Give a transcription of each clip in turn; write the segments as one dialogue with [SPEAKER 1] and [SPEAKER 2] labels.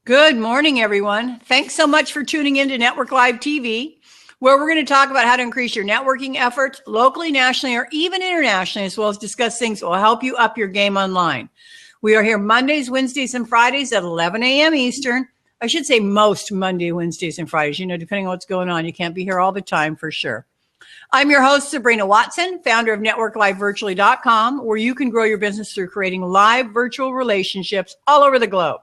[SPEAKER 1] Good morning, everyone. Thanks so much for tuning in to Network Live TV, where we're going to talk about how to increase your networking efforts locally, nationally, or even internationally, as well as discuss things that will help you up your game online. We are here Mondays, Wednesdays, and Fridays at 11 a.m. Eastern. I should say most Monday, Wednesdays, and Fridays. You know, depending on what's going on, you can't be here all the time for sure. I'm your host, Sabrina Watson, founder of NetworkLiveVirtually.com, where you can grow your business through creating live virtual relationships all over the globe.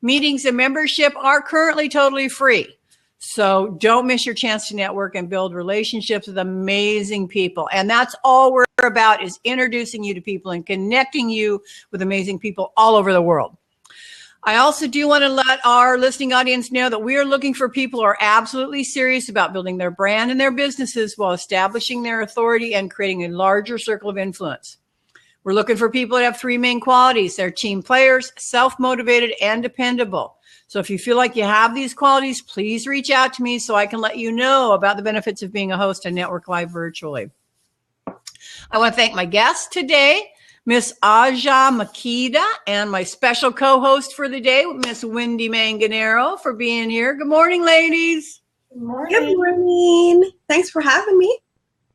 [SPEAKER 1] Meetings and membership are currently totally free. So don't miss your chance to network and build relationships with amazing people. And that's all we're about, is introducing you to people and connecting you with amazing people all over the world. I also do want to let our listening audience know that we are looking for people who are absolutely serious about building their brand and their businesses while establishing their authority and creating a larger circle of influence. We're looking for people that have three main qualities. They're team players, self-motivated, and dependable. So if you feel like you have these qualities, please reach out to me so I can let you know about the benefits of being a host on Network Live Virtually. I want to thank my guest today, Miss Aja Makeda, and my special co-host for the day, Miss Wendy Manganero, for being here. Good morning, ladies.
[SPEAKER 2] Good morning. Good morning. Thanks for having me.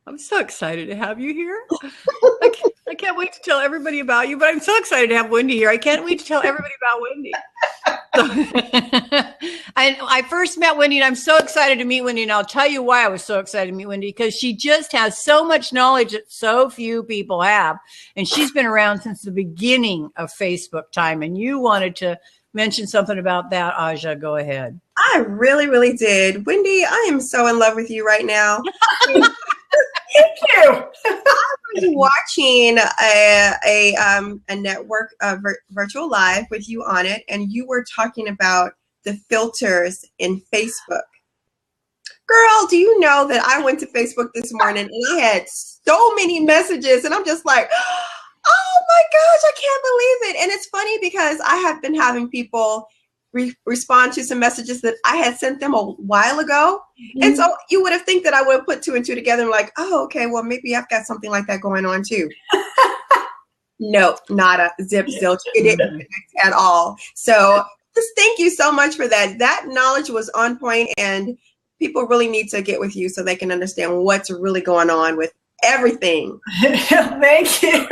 [SPEAKER 1] I'm so excited to have you here. I can't wait to tell everybody about you, but I'm so excited to have Wendy here. I can't wait to tell everybody about Wendy. I first met Wendy, and I'm so excited to meet Wendy, and I'll tell you why I was so excited to meet Wendy, because she just has so much knowledge that so few people have, and she's been around since the beginning of Facebook time, and you wanted to mention something about that, Aja. Go ahead.
[SPEAKER 2] I really, really did. Wendy, I am so in love with you right now.
[SPEAKER 3] Thank you.
[SPEAKER 2] I was watching a network virtual live with you on it, and you were talking about the filters in Facebook. Girl, do you know that I went to Facebook this morning and I had so many messages, and I'm just like, oh my gosh, I can't believe it. And it's funny because I have been having people respond to some messages that I had sent them a while ago. Mm-hmm. And so you would have think that I would have put two and two together and like, oh, okay, well, maybe I've got something like that going on too. No, not a zip zilch. It didn't connect at all. So just thank you so much for that. That knowledge was on point, and people really need to get with you so they can understand what's really going on with everything.
[SPEAKER 3] Thank you.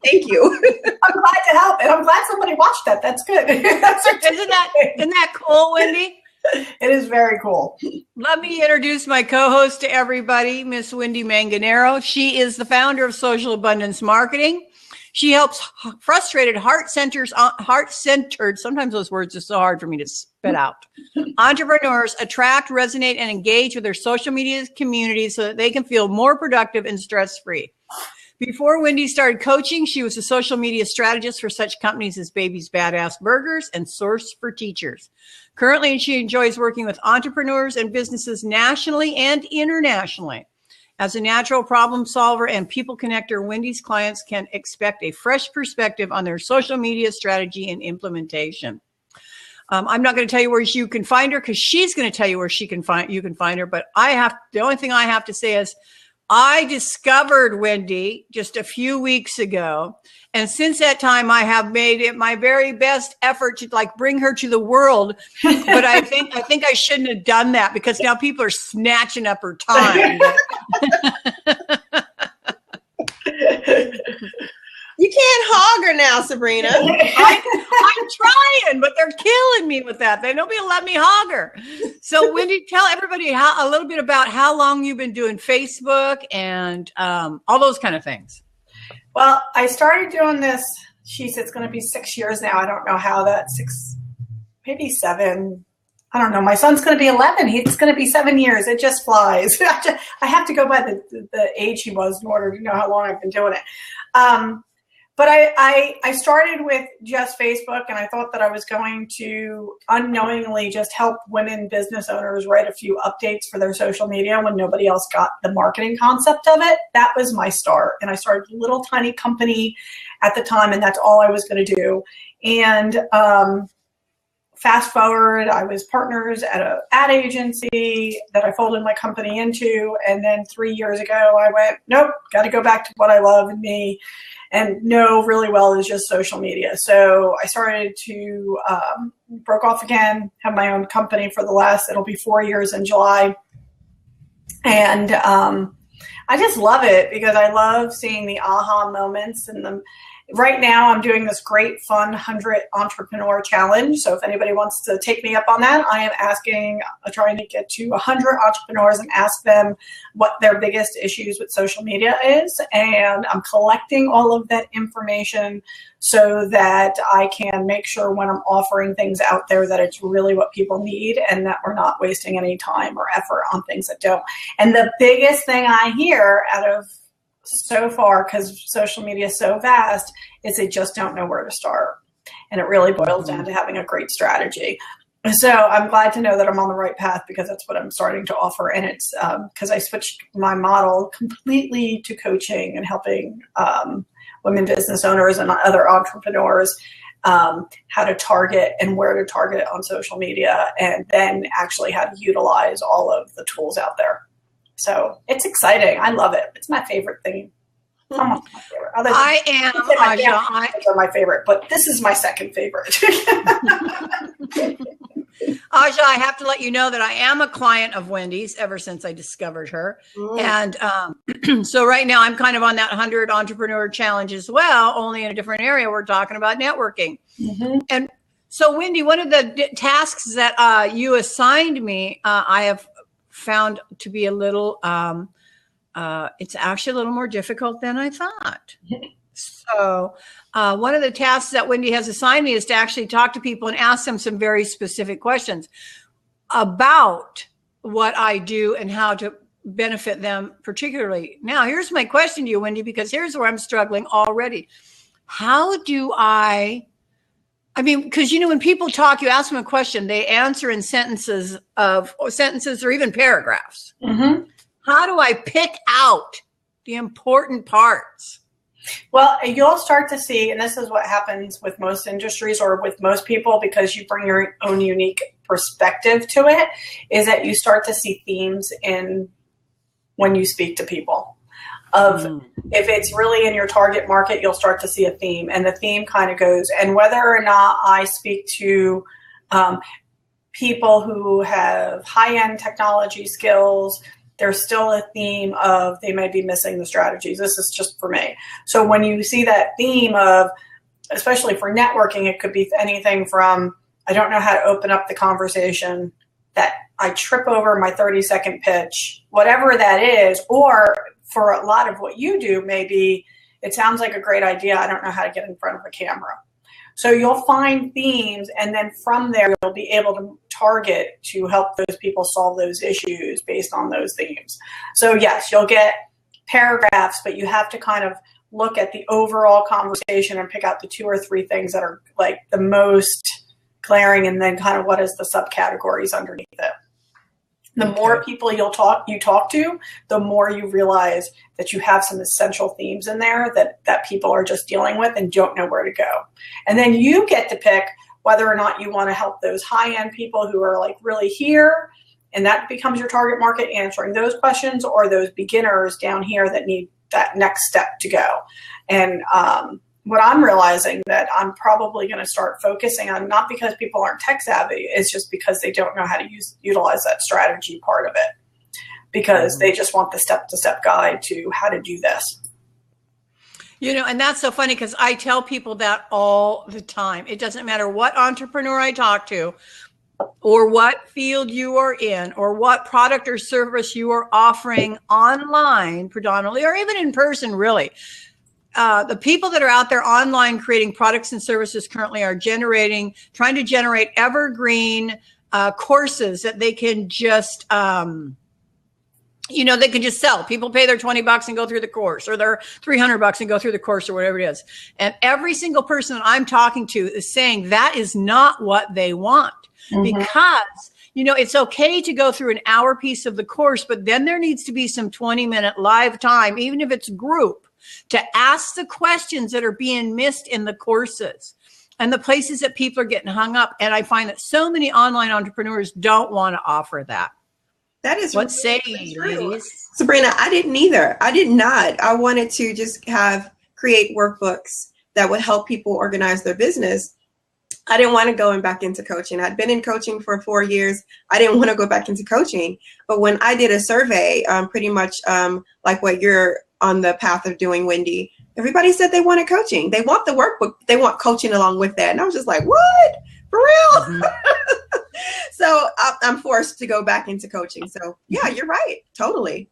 [SPEAKER 2] Thank you.
[SPEAKER 3] I'm glad to help, and I'm glad somebody watched that. That's good.
[SPEAKER 1] Isn't that cool, Wendy?
[SPEAKER 3] It is very cool.
[SPEAKER 1] Let me introduce my co-host to everybody, Miss Wendy Manganero. She is the founder of Social Abundance Marketing. She helps frustrated, heart-centered, sometimes those words are so hard for me to spit out, entrepreneurs attract, resonate, and engage with their social media community so that they can feel more productive and stress-free. Before Wendy started coaching, she was a social media strategist for such companies as Baby's Badass Burgers and Source for Teachers. Currently, she enjoys working with entrepreneurs and businesses nationally and internationally. As a natural problem solver and people connector, Wendy's clients can expect a fresh perspective on their social media strategy and implementation. I'm not going to tell you where you can find her, because she's going to tell you where you can find her. But the only thing I have to say is I discovered Wendy just a few weeks ago. And since that time, I have made it my very best effort to bring her to the world. But I think I shouldn't have done that, because now people are snatching up her time.
[SPEAKER 2] You can't hog her now, Sabrina.
[SPEAKER 1] I'm trying, but they're killing me with that. Nobody will let me hog her. So Wendy, tell everybody a little bit about how long you've been doing Facebook and all those kind of things.
[SPEAKER 3] Well, I started doing this, it's going to be 6 years now. I don't know how that, maybe 7. I don't know. My son's going to be 11. It's going to be 7 years. It just flies. I have to go by the age he was in order to know how long I've been doing it. But I started with just Facebook, and I thought that I was going to unknowingly just help women business owners write a few updates for their social media when nobody else got the marketing concept of it. That was my start. And I started a little tiny company at the time, and that's all I was going to do. And fast forward, I was partners at an ad agency that I folded my company into. And then 3 years ago, I went, nope, got to go back to what I love and me and know really well is just social media. So I started to broke off again, have my own company for the last, it'll be 4 years in July. And I just love it because I love seeing the aha moments and the. Right now, I'm doing this great, fun 100 Entrepreneur Challenge. So if anybody wants to take me up on that, I am trying to get to 100 entrepreneurs and ask them what their biggest issues with social media is. And I'm collecting all of that information so that I can make sure when I'm offering things out there that it's really what people need and that we're not wasting any time or effort on things that don't. And the biggest thing I hear out of so far, because social media is so vast, is they just don't know where to start. And it really boils down to having a great strategy. So I'm glad to know that I'm on the right path because that's what I'm starting to offer. And it's because I switched my model completely to coaching and helping women business owners and other entrepreneurs how to target and where to target it on social media, and then actually how to utilize all of the tools out there. So it's exciting. I love it. It's my favorite thing. Almost my favorite.
[SPEAKER 1] I am,
[SPEAKER 3] Aja. Are my favorite, but this is my second favorite.
[SPEAKER 1] Aja, I have to let you know that I am a client of Wendy's ever since I discovered her. And so right now I'm kind of on that 100 Entrepreneur Challenge as well, only in a different area. We're talking about networking. And so, Wendy, one of the tasks that you assigned me, I have found to be a little, it's actually a little more difficult than I thought. So one of the tasks that Wendy has assigned me is to actually talk to people and ask them some very specific questions about what I do and how to benefit them particularly. Now, here's my question to you, Wendy, because here's where I'm struggling already. How do I mean, because, you know, when people talk, you ask them a question, they answer in sentences or even paragraphs. How do I pick out the important parts?
[SPEAKER 3] Well, you'll start to see, and this is what happens with most industries or with most people, because you bring your own unique perspective to it, is that you start to see themes in when you speak to people. If it's really in your target market, you'll start to see a theme, and the theme kind of goes. And whether or not I speak to people who have high-end technology skills, there's still a theme of they may be missing the strategies. This is just for me. So when you see that theme of, especially for networking, it could be anything from, I don't know how to open up the conversation, that I trip over my 30-second pitch, whatever that is, or for a lot of what you do, maybe it sounds like a great idea. I don't know how to get in front of a camera. So you'll find themes, and then from there, you'll be able to target to help those people solve those issues based on those themes. So yes, you'll get paragraphs, but you have to kind of look at the overall conversation and pick out the 2 or 3 things that are like the most glaring, and then kind of what is the subcategories underneath it. The more people you talk to, the more you realize that you have some essential themes in there that people are just dealing with and don't know where to go. And then you get to pick whether or not you want to help those high-end people who are like really here, and that becomes your target market, answering those questions, or those beginners down here that need that next step to go. And what I'm realizing that I'm probably going to start focusing on, not because people aren't tech savvy, it's just because they don't know how to utilize that strategy part of it, because they just want the step-to-step guide to how to do this.
[SPEAKER 1] You know, and that's so funny because I tell people that all the time. It doesn't matter what entrepreneur I talk to, or what field you are in, or what product or service you are offering online predominantly, or even in person, really. The people that are out there online creating products and services currently are trying to generate evergreen courses that they can just, they can just sell. People pay their $20 and go through the course, or their $300 and go through the course, or whatever it is. And every single person that I'm talking to is saying that is not what they want, because it's okay to go through an hour piece of the course, but then there needs to be some 20-minute live time, even if it's group, to ask the questions that are being missed in the courses. and the places that people are getting hung up. And I find that so many online entrepreneurs don't want to offer that.
[SPEAKER 2] That is
[SPEAKER 1] What say
[SPEAKER 2] really
[SPEAKER 1] you,
[SPEAKER 2] true.
[SPEAKER 1] ladies?
[SPEAKER 2] Sabrina, I didn't either. I did not. I wanted to just create workbooks that would help people organize their business. I didn't want to go back into coaching. I'd been in coaching for 4 years. I didn't want to go back into coaching. But when I did a survey, pretty much like what you're on the path of doing, Wendy, everybody said they wanted coaching. They want the workbook. They want coaching along with that. And I was just like, what? For real?
[SPEAKER 1] Mm-hmm.
[SPEAKER 2] So I'm forced to go back into coaching. So yeah, you're right. Totally.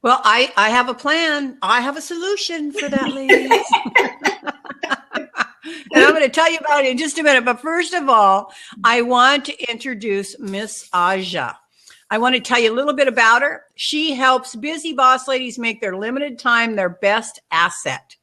[SPEAKER 1] Well, I have a plan. I have a solution for that, ladies. And I'm going to tell you about it in just a minute. But first of all, I want to introduce Miss Aja. I want to tell you a little bit about her. She helps busy boss ladies make their limited time their best asset.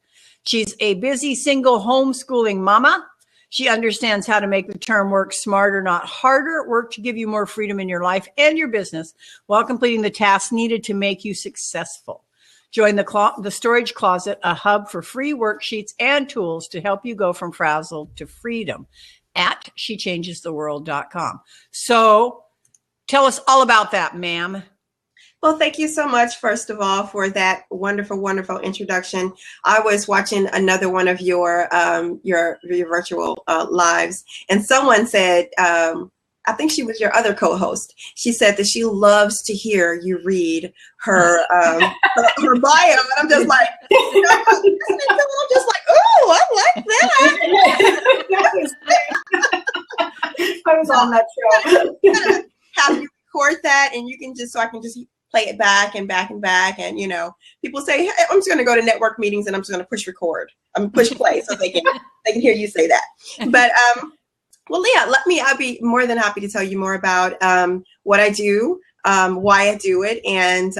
[SPEAKER 1] She's a busy single homeschooling mama. She understands how to make the term work smarter, not harder, work to give you more freedom in your life and your business while completing the tasks needed to make you successful. Join the Storage Closet, a hub for free worksheets and tools to help you go from frazzled to freedom at shechangestheworld.com. So tell us all about that, ma'am.
[SPEAKER 2] Well, thank you so much, first of all, for that wonderful, wonderful introduction. I was watching another one of your virtual lives, and someone said, I think she was your other co-host. She said that she loves to hear you read her her bio, and I'm just like, I'm just like, oh, I like that.
[SPEAKER 3] I was on that show.
[SPEAKER 2] Have you record that, and you can just, so I can just play it back and back and back, and you know, people say, hey, I'm just going to go to network meetings and I'm just going to push record, push play, so they can hear you say that. But well, yeah, I'll be more than happy to tell you more about what I do, why I do it, and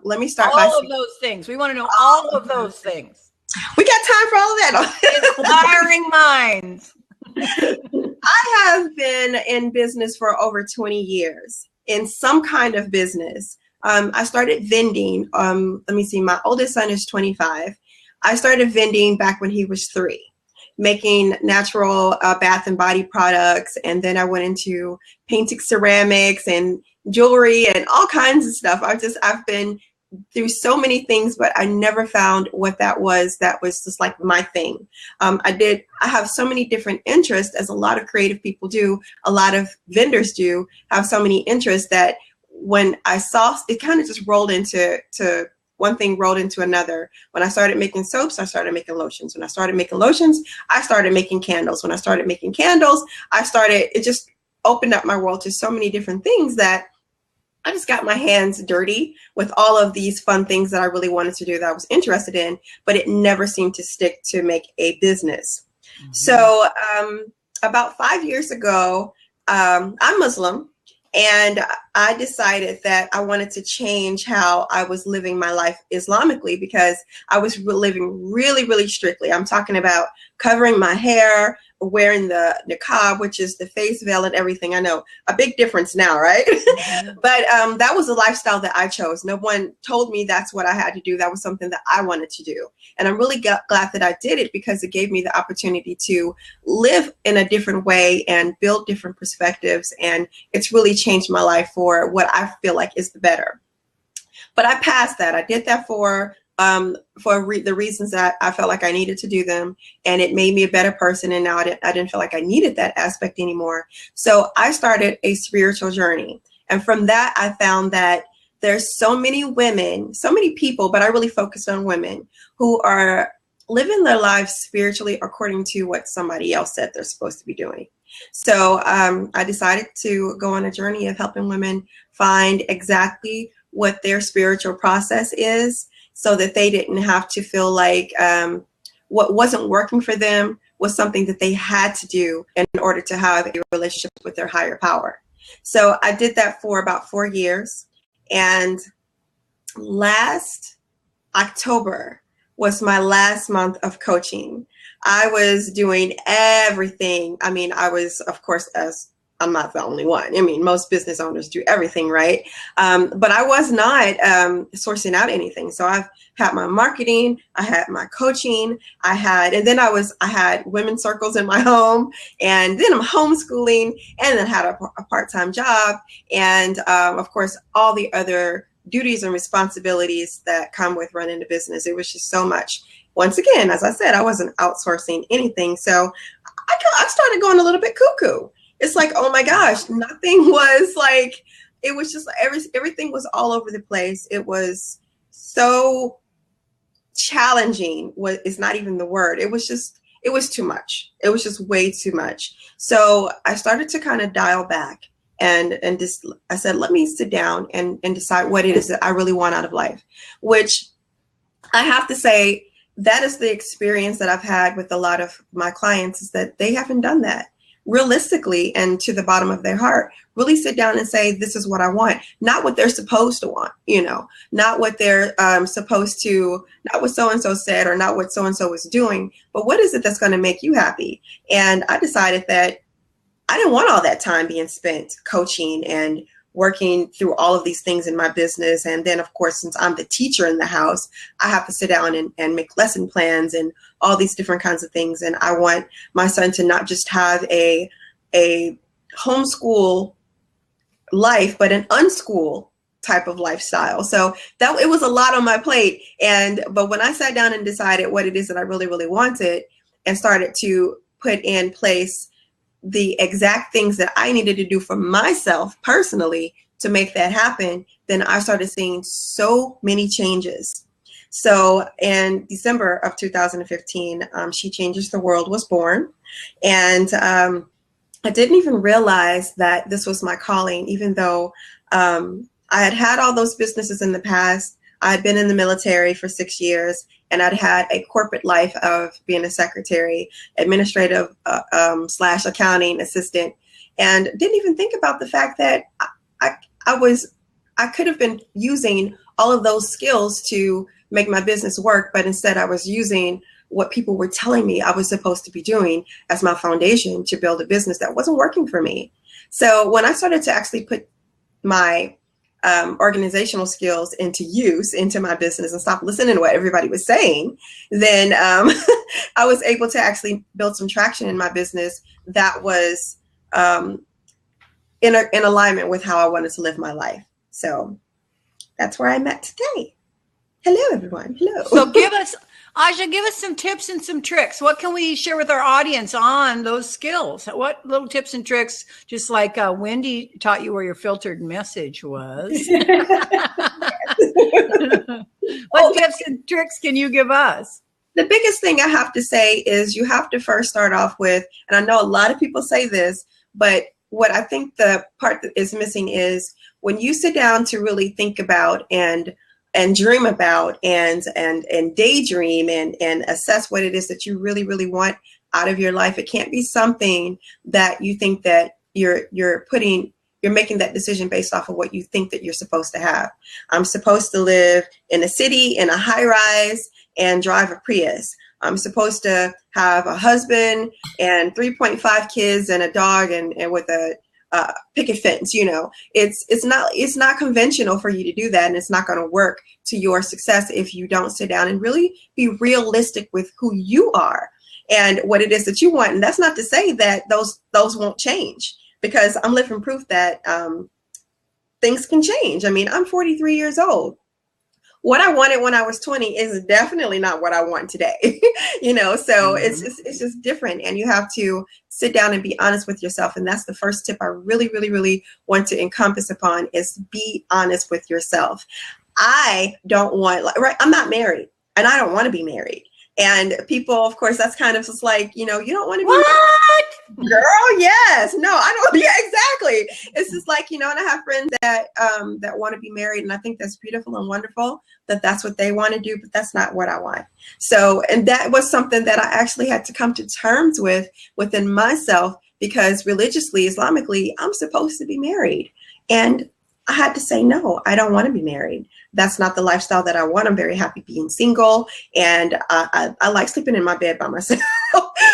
[SPEAKER 2] let me start
[SPEAKER 1] all of those things. We want to know all of those things.
[SPEAKER 2] We got time for all of that.
[SPEAKER 1] Inspiring minds.
[SPEAKER 2] I have been in business for over 20 years, in some kind of business. I started vending. Let me see, my oldest son is 25. I started vending back when he was 3, making natural bath and body products. And then I went into painting ceramics and jewelry and all kinds of stuff. I've been through so many things, but I never found what that was just like my thing. I have so many different interests, as a lot of creative people do, a lot of vendors do have so many interests, that when I saw, it kind of just rolled into one thing rolled into another. When I started making soaps, I started making lotions. When I started making lotions, I started making candles. When I started making candles, it just opened up my world to so many different things that I just got my hands dirty with all of these fun things that I really wanted to do, that I was interested in, but it never seemed to stick to make a business. Mm-hmm. So about 5 years ago, I'm Muslim. And I decided that I wanted to change how I was living my life Islamically, because I was living really, really strictly. I'm talking about covering my hair, wearing the niqab, which is the face veil, and everything. I know, a big difference now, right? Mm-hmm. But that was a lifestyle that I chose. No one told me that's what I had to do. That was something that I wanted to do. And I'm really glad that I did it, because it gave me the opportunity to live in a different way and build different perspectives. And it's really changed my life for what I feel like is the better. But I passed that. I did that for the reasons that I felt like I needed to do them, and it made me a better person. And now I didn't feel like I needed that aspect anymore. So I started a spiritual journey. And from that, I found that there's so many women, so many people, but I really focused on women who are living their lives spiritually according to what somebody else said they're supposed to be doing. So I decided to go on a journey of helping women find exactly what their spiritual process is, so that they didn't have to feel like what wasn't working for them was something that they had to do in order to have a relationship with their higher power. So I did that for about 4 years. And last October was my last month of coaching. I was doing everything. I mean, I was, of course, as I'm not the only one. I mean, most business owners do everything, right? But I was not sourcing out anything. So I've had my marketing, I had my coaching, and then I had women's circles in my home, and then I'm homeschooling, and then had a part-time job, and of course, all the other duties and responsibilities that come with running a business. It was just so much. Once again, as I said, I wasn't outsourcing anything. So I started going a little bit cuckoo. It's like, oh my gosh, nothing was like, it was just everything was all over the place. It was so challenging. Is not even the word. It was too much. It was just way too much. So I started to kind of dial back and just, I said, let me sit down and decide what it is that I really want out of life, which I have to say, that is the experience that I've had with a lot of my clients, is that they haven't done that realistically and to the bottom of their heart. Really sit down and say, this is what I want, not what they're supposed to want, not what they're supposed to, not what so-and-so said, or not what so-and-so is doing, but what is it that's going to make you happy? And I decided that I didn't want all that time being spent coaching and working through all of these things in my business. And then, of course, since I'm the teacher in the house, I have to sit down and make lesson plans and all these different kinds of things. And I want my son to not just have a homeschool life, but an unschool type of lifestyle. So that it was a lot on my plate. But when I sat down and decided what it is that I really, really wanted, and started to put in place the exact things that I needed to do for myself personally to make that happen, then I started seeing so many changes. So in December of 2015, She Changes the World was born. And I didn't even realize that this was my calling, even though I had all those businesses in the past. I had been in the military for 6 years, and I'd had a corporate life of being a secretary, administrative / accounting assistant, and didn't even think about the fact that I could have been using all of those skills to make my business work, but instead I was using what people were telling me I was supposed to be doing as my foundation to build a business that wasn't working for me. So when I started to actually put my organizational skills into use into my business and stop listening to what everybody was saying, then I was able to actually build some traction in my business that was in alignment with how I wanted to live my life. So that's where I'm at today. Hello, everyone. Hello.
[SPEAKER 1] So Aja, give us some tips and some tricks. What can we share with our audience on those skills? What little tips and tricks, just like Wendy taught you where your filtered message was. What tips and tricks can you give us?
[SPEAKER 2] The biggest thing I have to say is you have to first start off with, and I know a lot of people say this, but what I think the part that is missing is when you sit down to really think about and dream about and daydream and assess what it is that you really, really want out of your life. It can't be something that you think that you're making that decision based off of what you think that you're supposed to have. I'm supposed to live in a city, in a high rise, and drive a Prius. I'm supposed to have a husband and 3.5 kids and a dog and with a picket fence. It's not conventional for you to do that, and it's not going to work to your success if you don't sit down and really be realistic with who you are and what it is that you want. And that's not to say that those won't change, because I'm living proof that things can change. I mean, I'm 43 years old. What I wanted when I was 20 is definitely not what I want today. So it's just different, and you have to sit down and be honest with yourself. And that's the first tip I really, really, really want to encompass upon, is be honest with yourself. I'm not married, and I don't want to be married. And people, of course, that's kind of just like, you don't want to be
[SPEAKER 1] What?
[SPEAKER 2] Girl, yes. No, I don't. Yeah, exactly. It's just like, and I have friends that want to be married, and I think that's beautiful and wonderful that that's what they want to do, but that's not what I want. So, and that was something that I actually had to come to terms with within myself, because religiously, Islamically, I'm supposed to be married. And I had to say, no, I don't want to be married. That's not the lifestyle that I want. I'm very happy being single, and I like sleeping in my bed by myself.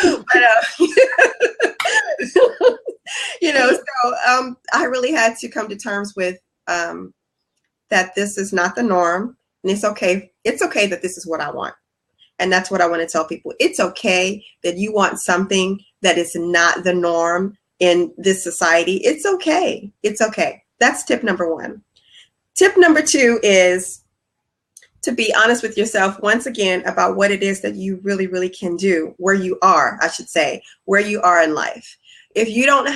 [SPEAKER 2] But, So I really had to come to terms with that this is not the norm, and it's okay. It's okay that this is what I want. And that's what I want to tell people. It's okay that you want something that is not the norm in this society. It's okay. It's okay. That's tip number one. Tip number two is to be honest with yourself once again about what it is that you really, really can do, where you are, I should say, where you are in life. If you don't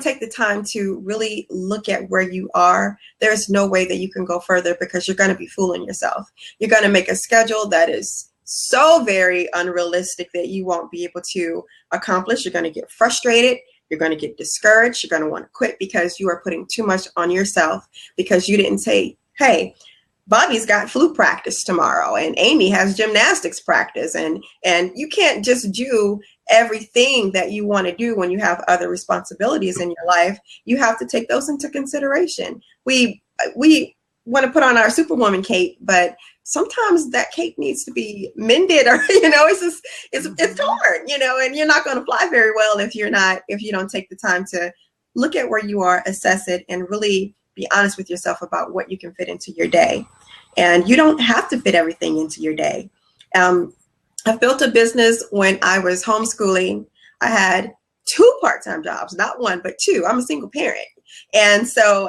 [SPEAKER 2] take the time to really look at where you are, there's no way that you can go further, because you're going to be fooling yourself. You're going to make a schedule that is so very unrealistic that you won't be able to accomplish. You're going to get frustrated. You're going to get discouraged. You're going to want to quit because you are putting too much on yourself, because you didn't say, hey, Bobby's got flute practice tomorrow and Amy has gymnastics practice, and you can't just do everything that you want to do when you have other responsibilities in your life. You have to take those into consideration. We want to put on our Superwoman cape, but sometimes that cape needs to be mended, or it's torn, and you're not going to fly very well if you don't take the time to look at where you are, assess it, and really be honest with yourself about what you can fit into your day. And you don't have to fit everything into your day. I've built a business when I was homeschooling. I had 2 part-time jobs, not 1, but 2. I'm a single parent. And so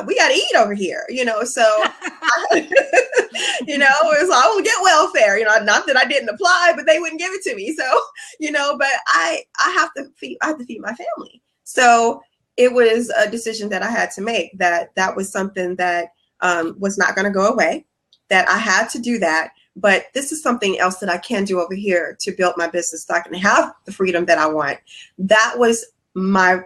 [SPEAKER 2] we got to eat over here, so, it was, I will get welfare, not that I didn't apply, but they wouldn't give it to me. So, but I have to feed my family. So it was a decision that I had to make, that was something that was not going to go away, that I had to do that. But this is something else that I can do over here to build my business so I can have the freedom that I want. That was my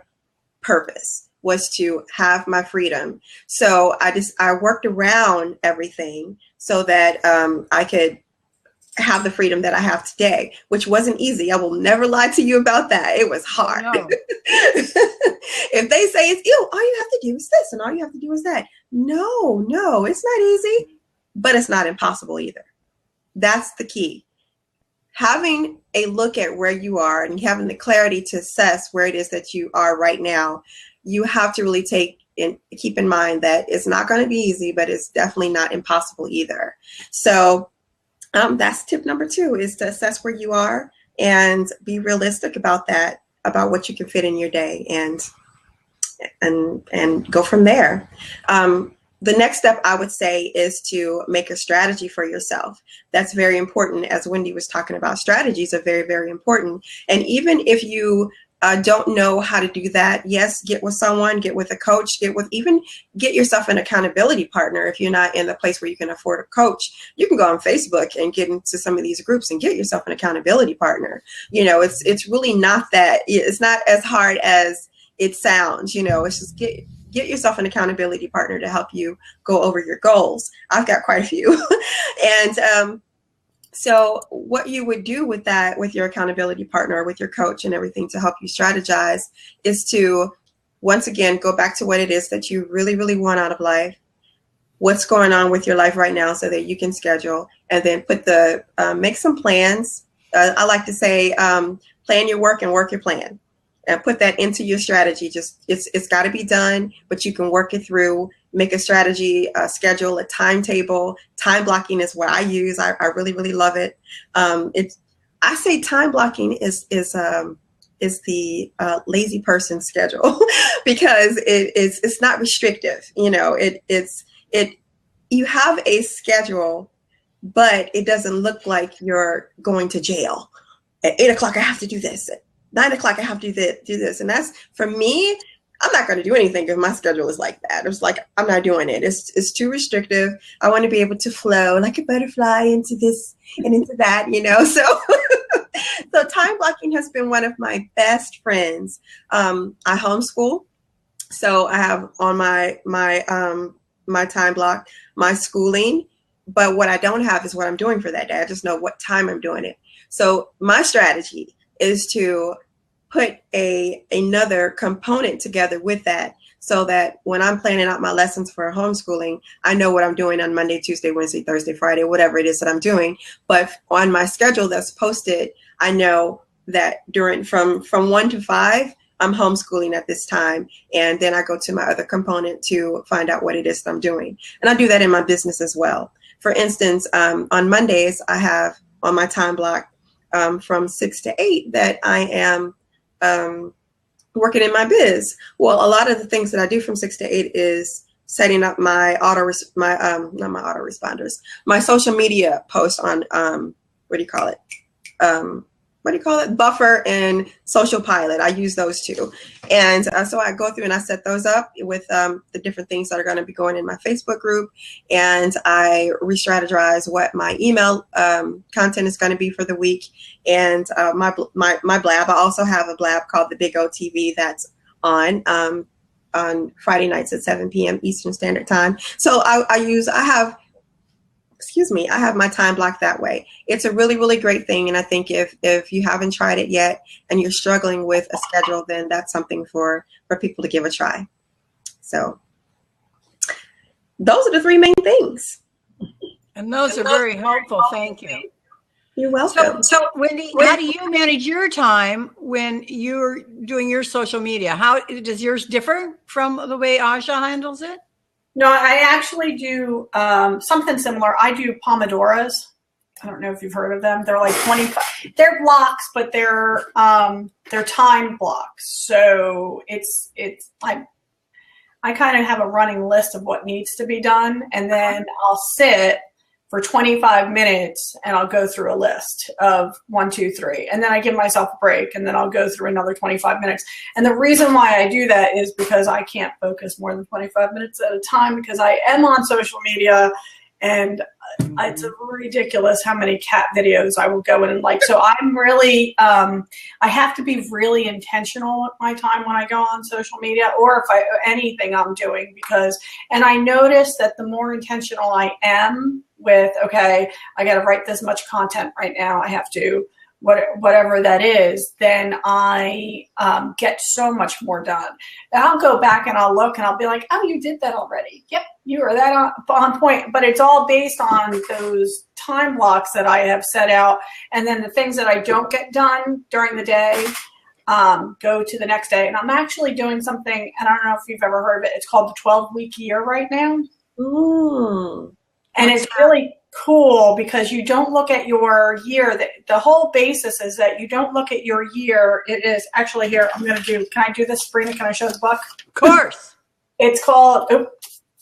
[SPEAKER 2] purpose, was to have my freedom. So I worked around everything so that I could have the freedom that I have today, which wasn't easy. I will never lie to you about that. It was hard. No. If they say it's all you have to do is this and all you have to do is that. No, it's not easy, but it's not impossible either. That's the key. Having a look at where you are and having the clarity to assess where it is that you are right now, you have to really keep in mind that it's not going to be easy, but it's definitely not impossible either. So that's tip number 2, is to assess where you are and be realistic about that, about what you can fit in your day, and go from there. The next step I would say is to make a strategy for yourself. That's very important. As Wendy was talking about, strategies are very, very important. And even if you don't know how to do that, yes, get with someone, get with a coach, get yourself an accountability partner. If you're not in the place where you can afford a coach, you can go on Facebook and get into some of these groups and get yourself an accountability partner. It's really not that, it's not as hard as it sounds, it's just get yourself an accountability partner to help you go over your goals. I've got quite a few. And so what you would do with that, with your accountability partner, with your coach and everything to help you strategize, is to, once again, go back to what it is that you really, really want out of life, what's going on with your life right now so that you can schedule, and then make some plans. I like to say, plan your work and work your plan. And put that into your strategy. It's got to be done, but you can work it through. Make a strategy, schedule, a timetable. Time blocking is what I use. I really, really love it. I say time blocking is the lazy person schedule because it's not restrictive. You have a schedule, but it doesn't look like you're going to jail. At 8 o'clock, I have to do this. 9 o'clock, I have to do this. And that's, for me, I'm not going to do anything if my schedule is like that. It's like, I'm not doing it. It's too restrictive. I want to be able to flow like a butterfly into this and into that, So time blocking has been one of my best friends. I homeschool. So I have on my time block, my schooling. But what I don't have is what I'm doing for that day. I just know what time I'm doing it. So my strategy is to put another component together with that, so that when I'm planning out my lessons for homeschooling, I know what I'm doing on Monday, Tuesday, Wednesday, Thursday, Friday, whatever it is that I'm doing. But on my schedule that's posted, I know that from 1 to 5, I'm homeschooling at this time. And then I go to my other component to find out what it is that I'm doing. And I do that in my business as well. For instance, on Mondays, I have on my time block from 6 to 8 that I am working in my biz. Well, a lot of the things that I do from 6 to 8 is setting up my my social media post on Buffer and Social Pilot. I use those two. And so I go through and I set those up with the different things that are going to be going in my Facebook group. And I re-strategize what my email content is going to be for the week. And my blab, I also have a blab called the Big O TV that's on Friday nights at 7 p.m. Eastern Standard Time. So I have my time blocked that way. It's a really, really great thing. And I think if you haven't tried it yet and you're struggling with a schedule, then that's something for people to give a try. So those are the 3 main things.
[SPEAKER 1] And those are very helpful. Thank you.
[SPEAKER 2] You're welcome.
[SPEAKER 1] So Wendy, how do you manage your time when you're doing your social media? How does yours differ from the way Aja handles it?
[SPEAKER 3] No, I actually do something similar. I do Pomodoros. I don't know if you've heard of them. They're like 25. They're blocks, but they're time blocks. So I kind of have a running list of what needs to be done, and then I'll sit for 25 minutes and I'll go through a list of 1, 2, 3. And then I give myself a break and then I'll go through another 25 minutes. And the reason why I do that is because I can't focus more than 25 minutes at a time because I am on social media and it's ridiculous how many cat videos I will go in and like. So I'm really, I have to be really intentional with my time when I go on social media or if anything I'm doing and I notice that the more intentional I am with, okay, I got to write this much content right now. I have to, whatever that is, then I get so much more done. And I'll go back and I'll look and I'll be like, oh, you did that already. Yep, you are that on point. But it's all based on those time blocks that I have set out. And then the things that I don't get done during the day go to the next day. And I'm actually doing something, and I don't know if you've ever heard of it. It's called the 12-week year right now.
[SPEAKER 2] Ooh.
[SPEAKER 3] And it's really cool because you don't look at your year. The whole basis is that you don't look at your year. It is actually here. Can I do this, Sabrina? Can I show the book?
[SPEAKER 1] Of course.
[SPEAKER 3] It's called,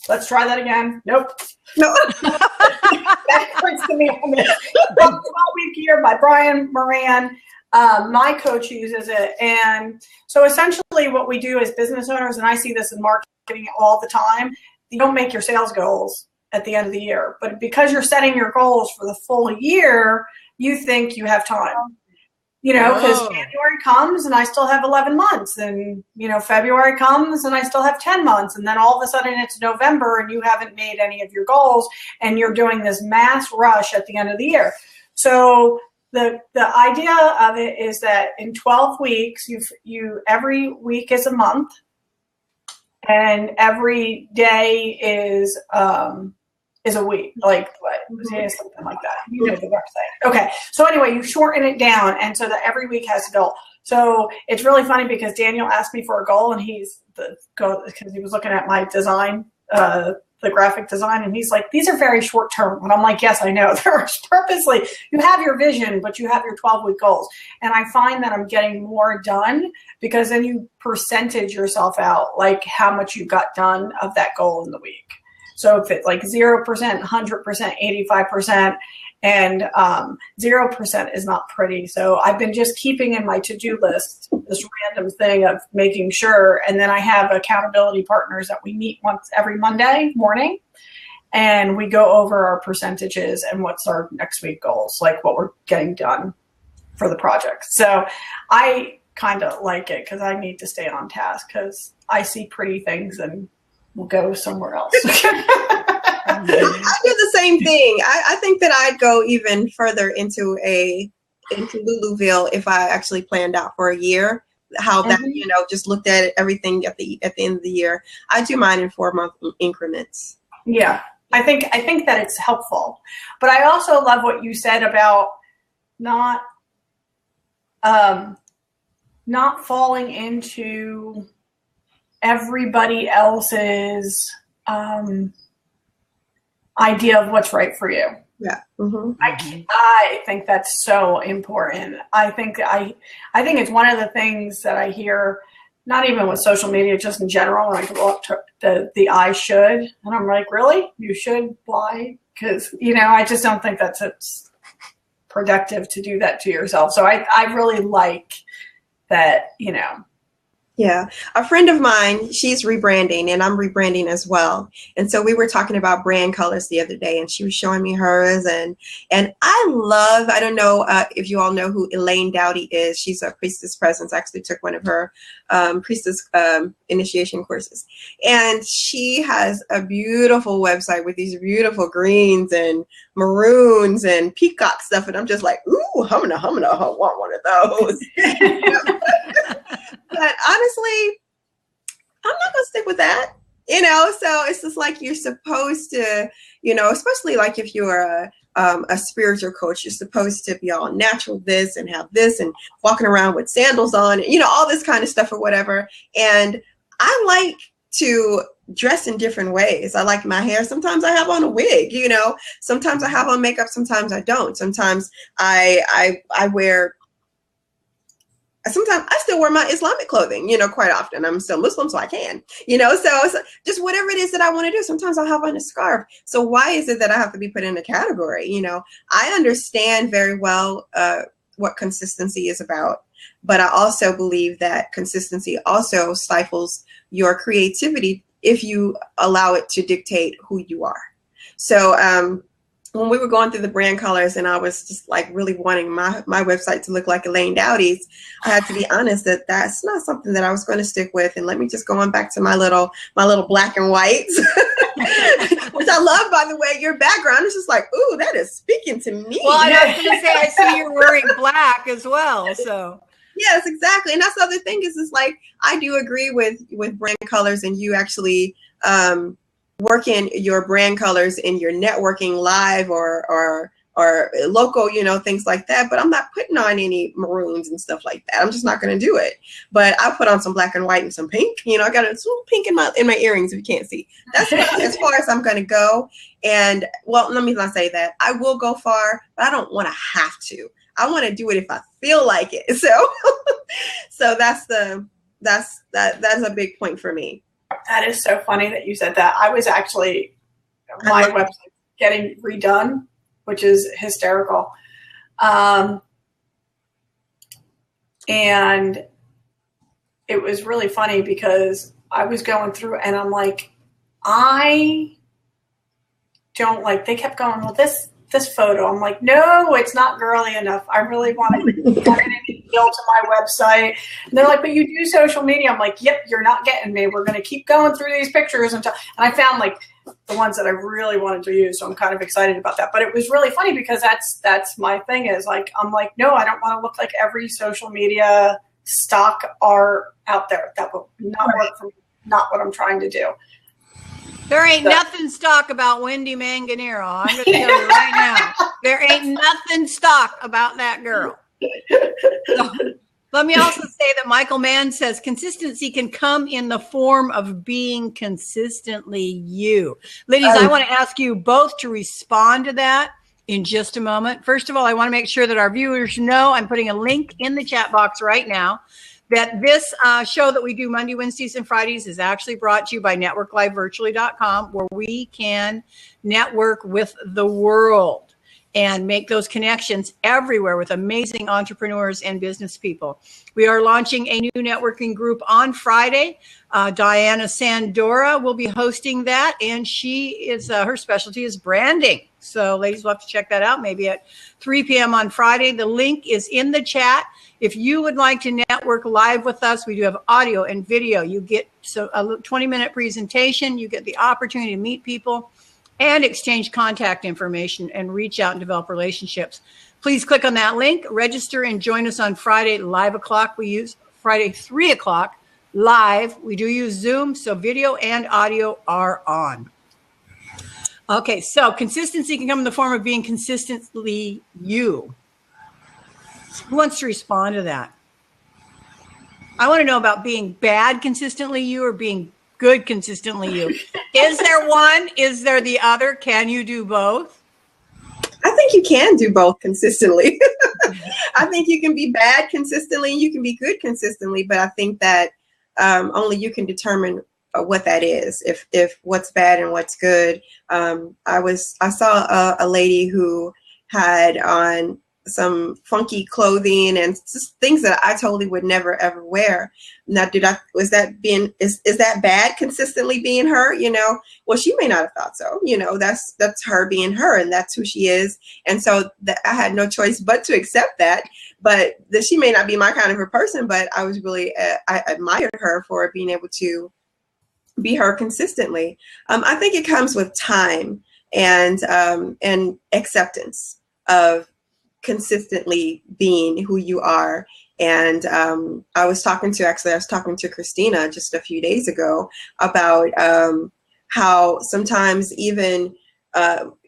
[SPEAKER 3] let's try that again. Nope.
[SPEAKER 2] No.
[SPEAKER 3] That hurts to me. 12-week year by Brian Moran. My coach uses it. And so essentially what we do as business owners, and I see this in marketing all the time, you don't make your sales goals at the end of the year. But because you're setting your goals for the full year, you think you have time. Because January comes and I still have 11 months. And, February comes and I still have 10 months. And then all of a sudden it's November and you haven't made any of your goals. And you're doing this mass rush at the end of the year. So the idea of it is that in 12 weeks, you every week is a month. And every day is a week, something like that. You know the website. Okay. So anyway, you shorten it down, and so that every week has a goal. So it's really funny because Daniel asked me for a goal, and because he was looking at my design, the graphic design, and he's like, "These are very short term." And I'm like, "Yes, I know. They're purposely. You have your vision, but you have your 12-week goals." And I find that I'm getting more done because then you percentage yourself out, like how much you got done of that goal in the week. So if it's like 0%, 100%, 85%, and 0% is not pretty. So I've been just keeping in my to-do list this random thing of making sure. And then I have accountability partners that we meet once every Monday morning. And we go over our percentages and what's our next week goals, like what we're getting done for the project. So I kind of like it because I need to stay on task because I see pretty things and we'll go somewhere else.
[SPEAKER 2] I do the same thing. I think that I'd go even further into Luluville if I actually planned out for a year. How that just looked at everything at the end of the year. I do mine in 4-month increments.
[SPEAKER 3] Yeah, I think that it's helpful, but I also love what you said about not not falling into everybody else's idea of what's right for you.
[SPEAKER 2] Yeah. Mm-hmm.
[SPEAKER 3] I think that's so important. I think it's one of the things that I hear, not even with social media, just in general, when I go up to the I should, and I'm like, really? You should? Why? Because, I just don't think it's productive to do that to yourself. So I really like that,
[SPEAKER 2] Yeah. A friend of mine, she's rebranding and I'm rebranding as well. And so we were talking about brand colors the other day and she was showing me hers and I don't know if you all know who Elaine Dowdy is. She's a Priestess Presence. I actually took one of her Priestess initiation courses. And she has a beautiful website with these beautiful greens and maroons and peacock stuff. And I'm just like, ooh, I'm gonna want one of those. But honestly, I'm not going to stick with that, so it's just like you're supposed to, especially like if you're a spiritual coach, you're supposed to be all natural this and have this and walking around with sandals on, all this kind of stuff or whatever. And I like to dress in different ways. I like my hair. Sometimes I have on a wig, sometimes I have on makeup. Sometimes I don't. Sometimes I wear. Sometimes I still wear my Islamic clothing, quite often. I'm still Muslim, so I can, so it's just whatever it is that I want to do. Sometimes I'll have on a scarf. So why is it that I have to be put in a category? I understand very well what consistency is about, but I also believe that consistency also stifles your creativity if you allow it to dictate who you are. So, when we were going through the brand colors and I was just like really wanting my website to look like Elaine Dowdy's, I had to be honest that that's not something that I was going to stick with. And let me just go on back to my little black and whites, which I love, by the way. Your background is just like, ooh, that is speaking to me.
[SPEAKER 1] Well, I was going to say, I see you're wearing black as well. So
[SPEAKER 2] yes, exactly. And that's the other thing is like, I do agree with brand colors and you actually, working your brand colors in your networking live or local, things like that. But I'm not putting on any maroons and stuff like that. I'm just not going to do it. But I put on some black and white and some pink. I got a little pink in my earrings if you can't see. That's as far as I'm going to go. And well, let me not say that. I will go far, but I don't want to have to. I want to do it if I feel like it. So that's a big point for me.
[SPEAKER 3] That is so funny that you said that. I was actually, my website getting redone, which is hysterical. And it was really funny because I was going through and I'm like, I don't like, they kept going, well, this photo. I'm like, no, it's not girly enough. I really want to get it built to my website. And they're like, but you do social media. I'm like, yep, you're not getting me. We're going to keep going through these pictures and I found like the ones that I really wanted to use. So I'm kind of excited about that. But it was really funny because that's my thing is like, I'm like, no, I don't want to look like every social media stock art out there. That will not work for me. Not what I'm trying to do.
[SPEAKER 1] There ain't nothing stock about Wendy Manganero. I'm going to tell you right now. There ain't nothing stock about that girl. So, let me also say that Michael Mann says consistency can come in the form of being consistently you. Ladies, I want to ask you both to respond to that in just a moment. First of all, I want to make sure that our viewers know I'm putting a link in the chat box right now that this show that we do Monday, Wednesdays, and Fridays is actually brought to you by networklivevirtually.com, where we can network with the world and make those connections everywhere with amazing entrepreneurs and business people. We are launching a new networking group on Friday. Diana Sandora will be hosting that, and she is her specialty is branding. So ladies, we'll have to check that out maybe at 3 p.m. on Friday. The link is in the chat. If you would like to network live with us, we do have audio and video. You get a 20-minute presentation. You get the opportunity to meet people and exchange contact information and reach out and develop relationships. Please click on that link, register, and join us on Friday, live o'clock. We use Friday, 3 o'clock, live. We do use Zoom, so video and audio are on. Okay, so consistency can come in the form of being consistently you. Who wants to respond to that? I want to know about being bad consistently you or being good consistently you. Is there one? Is there the other? Can you do both?
[SPEAKER 2] I think you can do both consistently. I think you can be bad consistently and you can be good consistently, but I think that only you can determine what that is, if what's bad and what's good. I saw a lady who had on some funky clothing and just things that I totally would never ever wear. Now, is that bad consistently being her? You know, well, she may not have thought so. You know, that's her being her, and that's who she is. And so I had no choice but to accept that. But she may not be my kind of a person, but I was really I admired her for being able to be her consistently. I think it comes with time and acceptance of consistently being who you are. And I was talking to Christina just a few days ago about how sometimes even